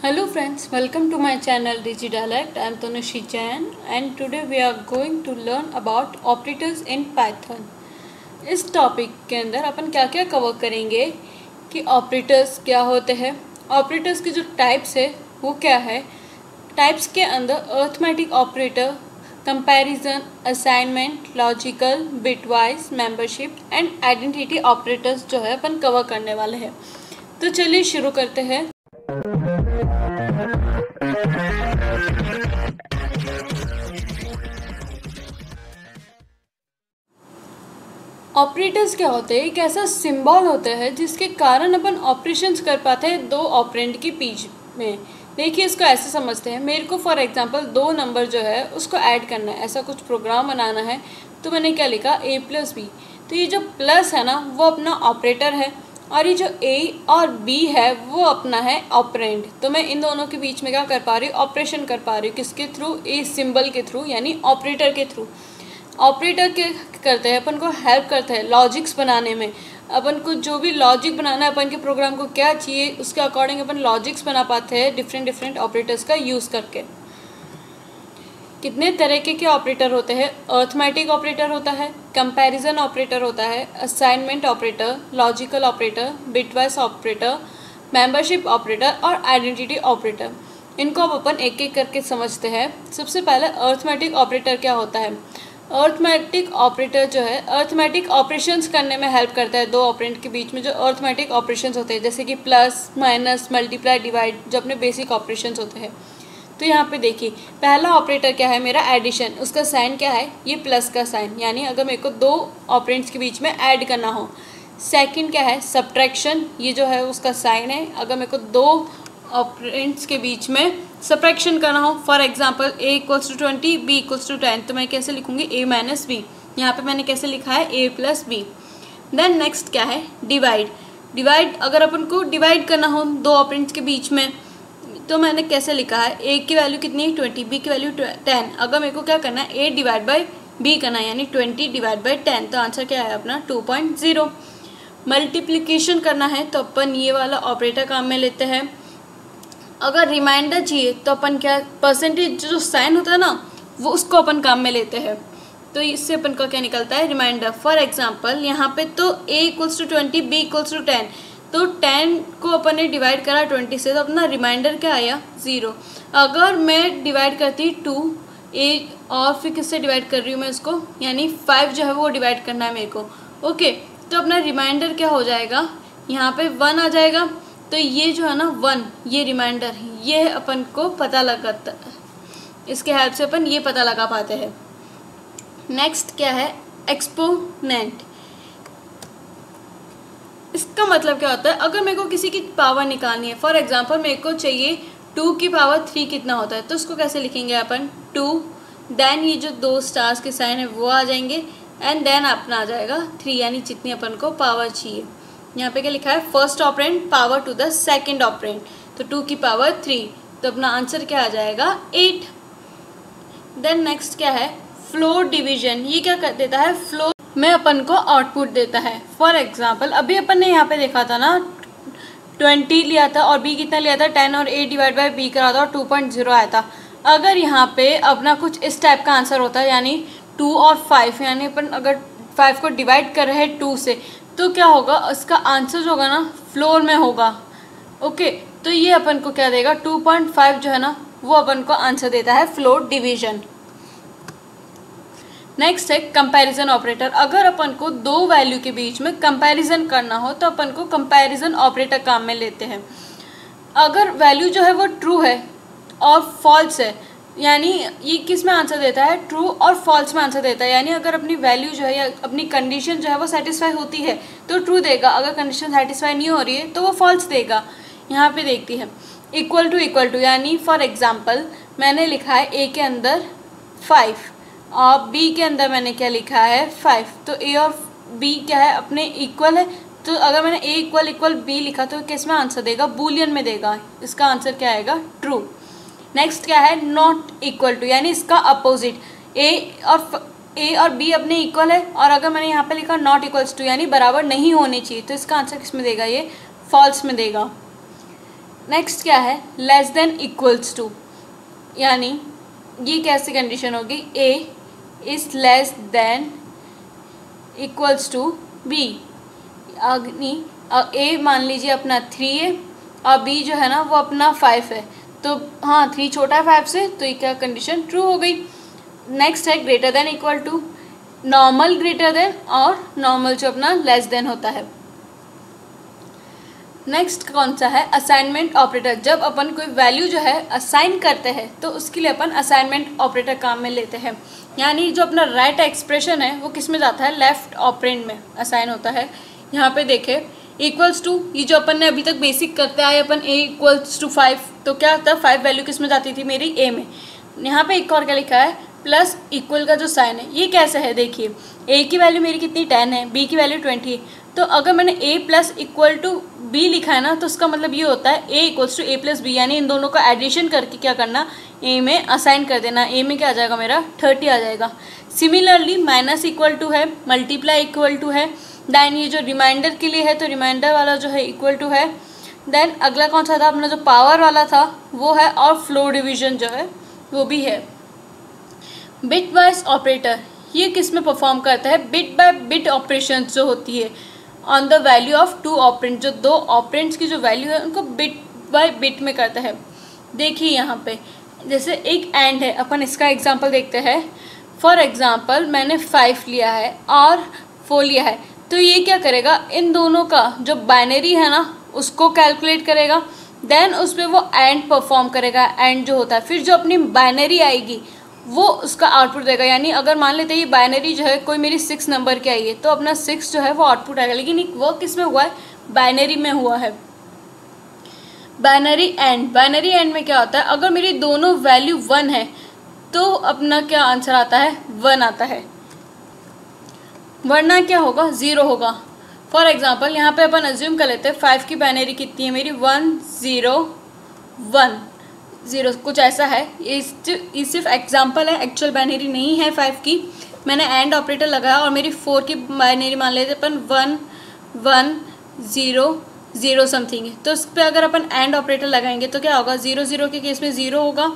Hello friends, welcome to my channel DigiDialect. I am Tanushi Jain and today we are going to learn about operators in Python. इस topic के अंदर अपन क्या क्या cover करेंगे कि operators क्या होते हैं, ऑपरेटर्स की जो टाइप्स है वो क्या है, टाइप्स के अंदर arithmetic operator, comparison, assignment, logical, bitwise, membership and identity operators जो है अपन कवर करने वाले हैं। तो चलिए शुरू करते हैं। ऑपरेटर्स क्या होते हैं? एक ऐसा सिंबल होता है जिसके कारण अपन ऑपरेशंस कर पाते हैं दो ऑपरेंड के बीच में। देखिए इसको ऐसे समझते हैं, मेरे को फॉर एग्जांपल दो नंबर जो है उसको ऐड करना है, ऐसा कुछ प्रोग्राम बनाना है। तो मैंने क्या लिखा, a + b। तो ये जो प्लस है ना वो अपना ऑपरेटर है और ये जो a और b है वो अपना है ऑपरेंड। तो मैं इन दोनों के बीच में क्या कर पा रही हूँ, ऑपरेशन कर पा रही हूँ। किसके थ्रू? a सिंबल के थ्रू, यानी ऑपरेटर के थ्रू। ऑपरेटर के करते हैं अपन को हेल्प करते हैं लॉजिक्स बनाने में। अपन को जो भी लॉजिक बनाना है, अपन के प्रोग्राम को क्या चाहिए उसके अकॉर्डिंग अपन लॉजिक्स बना पाते हैं डिफरेंट ऑपरेटर्स का यूज़ करके। कितने तरीके के ऑपरेटर होते हैं? अर्थमेटिक ऑपरेटर होता है, कंपैरिजन ऑपरेटर होता है, assignment operator, logical operator, bitwise operator, membership operator और आइडेंटिटी ऑपरेटर। इनको अब अपन एक एक करके समझते हैं। सबसे पहले अर्थमेटिक ऑपरेटर क्या होता है? अर्थमेटिक ऑपरेटर जो है अर्थमेटिक ऑपरेशंस करने में हेल्प करता है दो ऑपरेंड के बीच में। जो अर्थमेटिक ऑपरेशंस होते हैं जैसे कि प्लस, माइनस, मल्टीप्लाई, डिवाइड, जो अपने बेसिक ऑपरेशंस होते हैं। तो यहाँ पे देखिए पहला ऑपरेटर क्या है मेरा, एडिशन। उसका साइन क्या है? ये प्लस का साइन, यानी अगर मेरे को दो ऑपरेंड्स के बीच में ऐड करना हो। सेकंड क्या है, सब्ट्रैक्शन। ये जो है उसका साइन है अगर मेरे को दो ऑपरेंड्स के बीच में सब्ट्रैक्शन करना हो। फॉर एग्जांपल a = 20, b = 10, तो मैं कैसे लिखूंगी, a - b। यहाँ पे मैंने कैसे लिखा है, a + b। देन नेक्स्ट क्या है, डिवाइड। डिवाइड अगर अपन को डिवाइड करना हो दो ऑपरेंड्स के बीच में तो मैंने कैसे लिखा है, a की वैल्यू कितनी है, 20, b की वैल्यू 10। अगर मेरे को क्या करना है, a / b करना है, यानी 20 / 10। तो आंसर क्या है अपना 2.0। मल्टीप्लिकेशन करना है तो अपन ये वाला ऑपरेटर काम में लेते हैं। अगर रिमाइंडर चाहिए तो अपन क्या, परसेंटेज जो साइन होता है ना वो उसको अपन काम में लेते हैं। तो इससे अपन का क्या निकलता है, रिमाइंडर। फॉर एग्जांपल यहाँ पे तो a = 20, b = 10। तो 10 को अपन ने डिवाइड करा 20 से, तो अपना रिमाइंडर क्या आया, 0। अगर मैं डिवाइड करती 2 a और फिर किससे डिवाइड कर रही हूँ मैं इसको, यानी 5 जो है वो डिवाइड करना है मेरे को। ओके, तो अपना रिमाइंडर क्या हो जाएगा, यहाँ पे 1 आ जाएगा। तो ये जो है ना 1, ये रिमाइंडर, ये अपन को पता लगाता है, इसके हेल्प से अपन ये पता लगा पाते हैं। नेक्स्ट क्या है, एक्सपोनेंट। इसका मतलब क्या होता है, अगर मेरे को किसी की पावर निकालनी है, फॉर एग्जांपल मेरे को चाहिए 2 की पावर 3 कितना होता है, तो उसको कैसे लिखेंगे अपन, 2, देन ये जो दो स्टार्स के साइन है वो आ जाएंगे एंड देन अपना आ जाएगा 3, यानी जितनी अपन को पावर चाहिए। यहाँ पे क्या लिखा है, first operand power to the second operand, तो 2 की पावर 3, तो अपना आंसर क्या आ जाएगा, 8। देन नेक्स्ट क्या है, फ्लोर डिवीजन। ये क्या कर देता है, फ्लोर में अपन को आउटपुट देता है। फॉर एग्जांपल अभी अपन ने यहाँ पे देखा था ना 20 लिया था और b कितना लिया था, 10, और a / b करा था और 2.0 आया था। अगर यहाँ पे अपना कुछ इस टाइप का आंसर होता है, यानी 2 और 5, यानी अपन अगर 5 को डिवाइड कर रहे हैं 2 से, तो क्या होगा, उसका आंसर जो होगा ना फ्लोर में होगा। ओके, तो ये अपन को क्या देगा, 2.5 जो है ना वो अपन को आंसर देता है फ्लोर डिवीजन। नेक्स्ट है कंपैरिजन ऑपरेटर। अगर अपन को दो वैल्यू के बीच में कंपैरिजन करना हो तो अपन को कंपैरिजन ऑपरेटर काम में लेते हैं। अगर वैल्यू जो है वो ट्रू है और फॉल्स है, यानी ये किस में आंसर देता है, ट्रू और फॉल्स में आंसर देता है। यानी अगर अपनी वैल्यू जो है या अपनी कंडीशन जो है वो सेटिस्फाई होती है तो ट्रू देगा, अगर कंडीशन सेटिस्फाई नहीं हो रही है तो वो फॉल्स देगा। यहाँ पे देखती है इक्वल टू, यानी फॉर एग्जांपल मैंने लिखा है a के अंदर 5 और b के अंदर मैंने क्या लिखा है, 5। तो a और b क्या है, अपने इक्वल है। तो अगर मैंने a = b लिखा तो किस में आंसर देगा, बूलियन में देगा। इसका आंसर क्या आएगा, ट्रू। नेक्स्ट क्या है, नॉट इक्वल टू, यानी इसका अपोजिट। a और b अपने इक्वल है और अगर मैंने यहाँ पे लिखा नॉट = यानी बराबर नहीं होने चाहिए, तो इसका आंसर किस में देगा, ये फॉल्स में देगा। नेक्स्ट क्या है, लेस देन इक्वल्स टू, यानी ये कैसी कंडीशन होगी, A is less than equals to B. यानी ए मान लीजिए अपना 3 है और बी जो है ना वो अपना 5 है, तो हाँ 3 छोटा है 5 से, तो ये क्या कंडीशन ट्रू हो गई। नेक्स्ट है greater than equal to, normal greater than और नॉर्मल जो अपना लेस देन होता है। नेक्स्ट कौन सा है, असाइनमेंट ऑपरेटर। जब अपन कोई वैल्यू जो है असाइन करते हैं तो उसके लिए अपन असाइनमेंट ऑपरेटर काम में लेते हैं, यानी जो अपना राइट एक्सप्रेशन है वो किस में जाता है, लेफ्ट ऑपरेंड में असाइन होता है। यहाँ पे देखे इक्वल्स टू, ये जो अपन ने अभी तक बेसिक करते आए अपन ए इक्वल्स टू 5, तो क्या होता है 5 वैल्यू किस में जाती थी मेरी, ए में। यहाँ पे एक और क्या लिखा है, प्लस इक्वल का जो साइन है ये कैसे है, देखिए ए की वैल्यू मेरी कितनी 10 है, बी की वैल्यू 20 है, तो अगर मैंने A plus equal to B लिखा है ना, तो उसका मतलब ये होता है A equals to A plus B, यानी इन दोनों का एडिशन करके क्या करना, ए में असाइन कर देना। ए में क्या आ जाएगा मेरा 30 आ जाएगा। सिमिलरली माइनस इक्वल टू है, मल्टीप्लाई इक्वल टू है, देन ये जो रिमाइंडर के लिए है तो रिमाइंडर वाला जो है इक्वल टू है। देन अगला कौन सा था अपना, जो पावर वाला था वो है, और फ्लो डिवीजन जो है वो भी है। बिट वाइज ऑपरेटर ये किस में परफॉर्म करता है, बिट बाय बिट ऑपरेशन जो होती है on the value of 2 operand, जो 2 ऑपरेंट्स की जो वैल्यू है उनको बिट बाय बिट में करता है। देखिए यहाँ पे जैसे एक एंड है, अपन इसका एग्जांपल देखते हैं। फॉर एग्जांपल मैंने 5 लिया है और 4 लिया है, तो ये क्या करेगा, इन दोनों का जो बाइनरी है ना उसको कैलकुलेट करेगा, देन उस पर वो एंड परफॉर्म करेगा, एंड जो होता है, फिर जो अपनी बाइनरी आएगी वो उसका आउटपुट देगा। यानी अगर मान लेते हैं ये बाइनरी जो है कोई मेरी 6 नंबर की आई है, तो अपना 6 जो है वो आउटपुट आएगा, लेकिन वो किस में हुआ है, बाइनरी में हुआ है। बाइनरी एंड में क्या होता है, अगर मेरी दोनों वैल्यू 1 है तो अपना क्या आंसर आता है, 1 आता है, वरना क्या होगा, 0 होगा। फॉर एग्जाम्पल यहाँ पे अपन अज्यूम कर लेते हैं 5 की बाइनरी कितनी है मेरी, 1 0 1 0 कुछ ऐसा है। ये सिर्फ एग्जांपल है, एक्चुअल बाइनरी नहीं है 5 की। मैंने एंड ऑपरेटर लगाया और मेरी 4 की बाइनरी मान लेते अपन 1 1 0 0 समथिंग है, तो उस पर अगर अपन एंड ऑपरेटर लगाएंगे तो क्या होगा, 0 0 के केस में 0 होगा,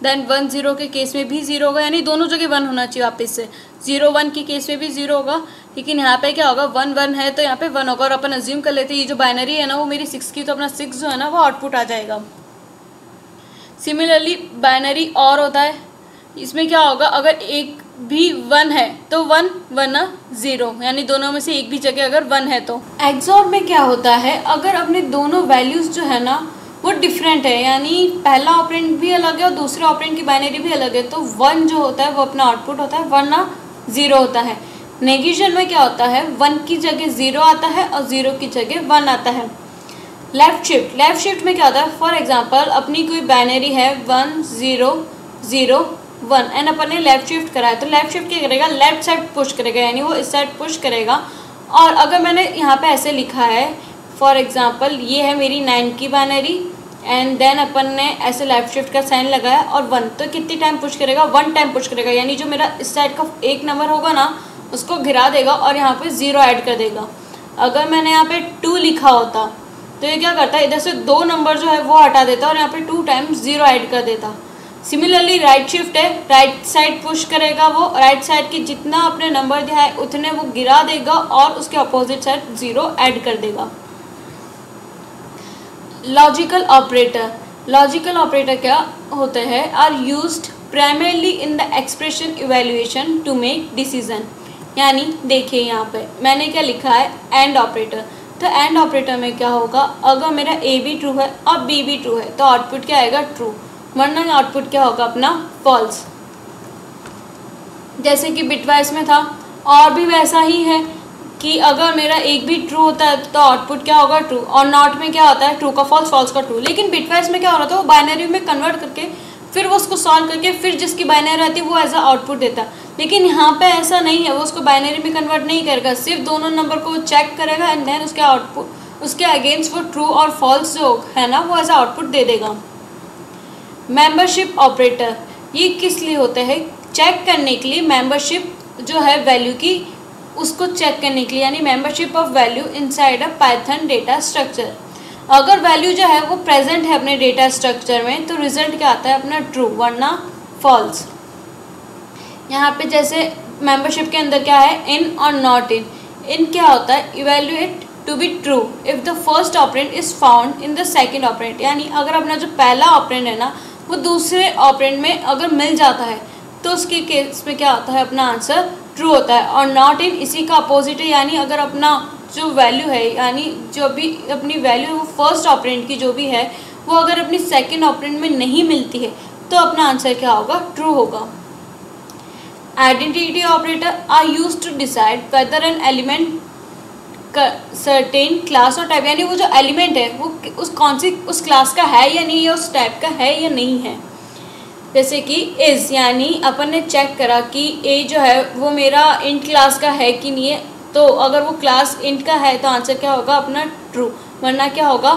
देन 1 0 के केस में भी 0 होगा, यानी दोनों जगह 1 होना चाहिए वापस से। 0 1 के केस में भी 0 होगा, लेकिन यहाँ पे क्या होगा, 1 1 है तो यहाँ पे 1 होगा। और अपन अज्यूम कर लेते हैं ये जो बाइनरी है ना वो मेरी 6 की, तो अपना 6 जो है ना वो आउटपुट आ जाएगा। सिमिलरली बाइनरी और होता है, इसमें क्या होगा, अगर एक भी 1 है तो 1 वरना 0, यानी दोनों में से एक भी जगह अगर 1 है तो। एक्सॉर में क्या होता है, अगर अपने दोनों वैल्यूज़ जो है ना वो डिफरेंट है, यानी पहला ऑपरेंड भी अलग है और दूसरे ऑपरेंड की बाइनरी भी अलग है, तो 1 जो होता है वो अपना आउटपुट होता है, वरना 0 होता है। नेगेशन में क्या होता है, 1 की जगह 0 आता है और 0 की जगह 1 आता है। लेफ़्ट शिफ्ट में क्या होता है, फॉर एग्जांपल अपनी कोई बाइनरी है 1 0 0 1 एंड अपन ने लेफ़्ट शिफ्ट करा है, तो लेफ़्ट शिफ्ट क्या करेगा, लेफ्ट साइड पुश करेगा, यानी वो इस साइड पुश करेगा। और अगर मैंने यहाँ पे ऐसे लिखा है, फॉर एग्जांपल ये है मेरी 9 की बाइनरी एंड देन अपन ने ऐसे लेफ़्ट शिफ्ट का साइन लगाया और 1, तो कितनी टाइम पुश करेगा, 1 टाइम पुश करेगा, यानी जो मेरा इस साइड का एक नंबर होगा ना उसको गिरा देगा और यहाँ पे 0 ऐड कर देगा। अगर मैंने यहाँ पे 2 लिखा होता तो ये क्या करता है, इधर से 2 नंबर जो है वो हटा देता और यहाँ पे 2 टाइम्स 0 ऐड कर देता। सिमिलरली राइट शिफ्ट है, राइट साइड पुश करेगा, वो राइट साइड की जितना अपने नंबर दिया है उतने वो गिरा देगा और उसके अपोजिट साइड 0 ऐड कर देगा। लॉजिकल ऑपरेटर क्या होते हैं, are used primarily in the expression evaluation to make decision. यानी देखिए यहाँ पे मैंने क्या लिखा है, एंड ऑपरेटर, तो एंड ऑपरेटर में क्या होगा, अगर मेरा ए भी ट्रू है और बी भी ट्रू है तो आउटपुट क्या आएगा, ट्रू, वरना आउटपुट क्या होगा अपना, फॉल्स। जैसे कि बिटवाइज में था, और भी वैसा ही है कि अगर मेरा एक भी ट्रू होता है तो आउटपुट क्या होगा, ट्रू, और नॉट में क्या होता है, ट्रू का फॉल्स, फॉल्स का ट्रू। लेकिन बिटवाइज में क्या हो रहा था, वो बाइनरी में कन्वर्ट करके फिर वो उसको सॉल्व करके फिर जिसकी बाइनरी रहती है वो एज अ आउटपुट देता। लेकिन यहाँ पे ऐसा नहीं है, वो उसको बाइनरी में कन्वर्ट नहीं करेगा, सिर्फ दोनों नंबर को चेक करेगा एंड देन उसके आउटपुट, उसके अगेंस्ट वो ट्रू और फॉल्स जो है ना वो एज अ आउटपुट दे देगा। मेंबरशिप ऑपरेटर ये किस लिए होते हैं, चेक करने के लिए, मेंबरशिप जो है वैल्यू की उसको चेक करने के लिए, यानी membership of value inside a Python data structure. अगर वैल्यू जो है वो प्रेजेंट है अपने डेटा स्ट्रक्चर में तो रिजल्ट क्या आता है अपना ट्रू, वरना फॉल्स। यहाँ पे जैसे मेंबरशिप के अंदर क्या है, इन और नॉट इन। इन क्या होता है, evaluate to be true if the first operand is found in the second operand, यानी अगर अपना जो पहला ऑपरेंड है ना वो दूसरे ऑपरेंड में अगर मिल जाता है तो उसके केस में क्या होता है, अपना आंसर ट्रू होता है। और नॉट इन इसी का अपोजिट है, यानी अगर अपना जो वैल्यू है, यानी जो भी अपनी वैल्यू है वो फर्स्ट ऑपरेंड की जो भी है वो अगर अपनी सेकेंड ऑपरेंड में नहीं मिलती है तो अपना आंसर क्या होगा, ट्रू होगा। Identity operator are used to decide whether an element certain class और टाइप, यानी वो जो एलिमेंट है वो उस क्लास का है या नहीं, या उस टाइप का है या नहीं है। जैसे कि इज़, यानी अपन ने चेक करा कि ए जो है वो मेरा इंट क्लास का है कि नहीं है, तो अगर वो क्लास इंट का है तो आंसर क्या होगा अपना ट्रू, वरना क्या होगा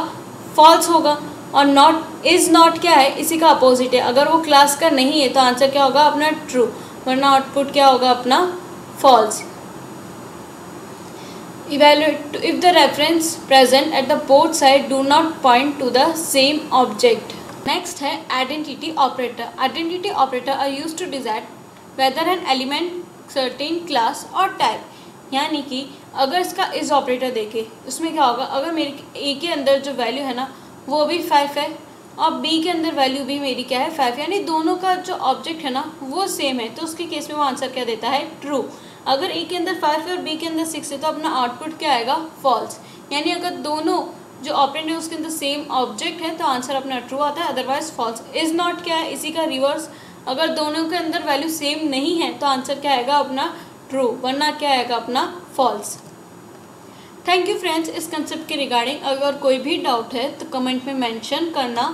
फॉल्स होगा। और नॉट इज़ नॉट क्या है, इसी का अपोजिट है, अगर वो क्लास का नहीं है तो आंसर क्या होगा अपना ट्रू, वरना आउटपुट क्या होगा अपना false. Evaluate if the reference present at the both side do not point to the same object. Next है identity operator. Identity operator are used to decide whether an element certain class or type. यानी कि अगर इसका इस operator देखे उसमें क्या होगा, अगर मेरे ए के अंदर जो वैल्यू है ना वो भी 5 है और बी के अंदर वैल्यू भी मेरी क्या है 5, यानी दोनों का जो ऑब्जेक्ट है ना वो सेम है, तो उसके केस में वो आंसर क्या देता है, ट्रू। अगर ए के अंदर 5 है और बी के अंदर 6 है तो अपना आउटपुट क्या आएगा, फॉल्स। यानी अगर दोनों जो ऑपरेंड है उसके अंदर सेम ऑब्जेक्ट है तो आंसर अपना ट्रू आता है, अदरवाइज फॉल्स। इज़ नॉट क्या है, इसी का रिवर्स, अगर दोनों के अंदर वैल्यू सेम नहीं है तो आंसर क्या आएगा अपना ट्रू, वरना क्या आएगा अपना फॉल्स। Thank you friends. इस कंसेप्ट के रिगार्डिंग अगर कोई भी डाउट है तो कमेंट में मेंशन करना।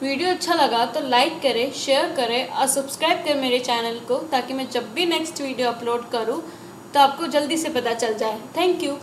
वीडियो अच्छा लगा तो लाइक करें, शेयर करें और सब्सक्राइब करें मेरे चैनल को, ताकि मैं जब भी नेक्स्ट वीडियो अपलोड करूं तो आपको जल्दी से पता चल जाए। Thank you.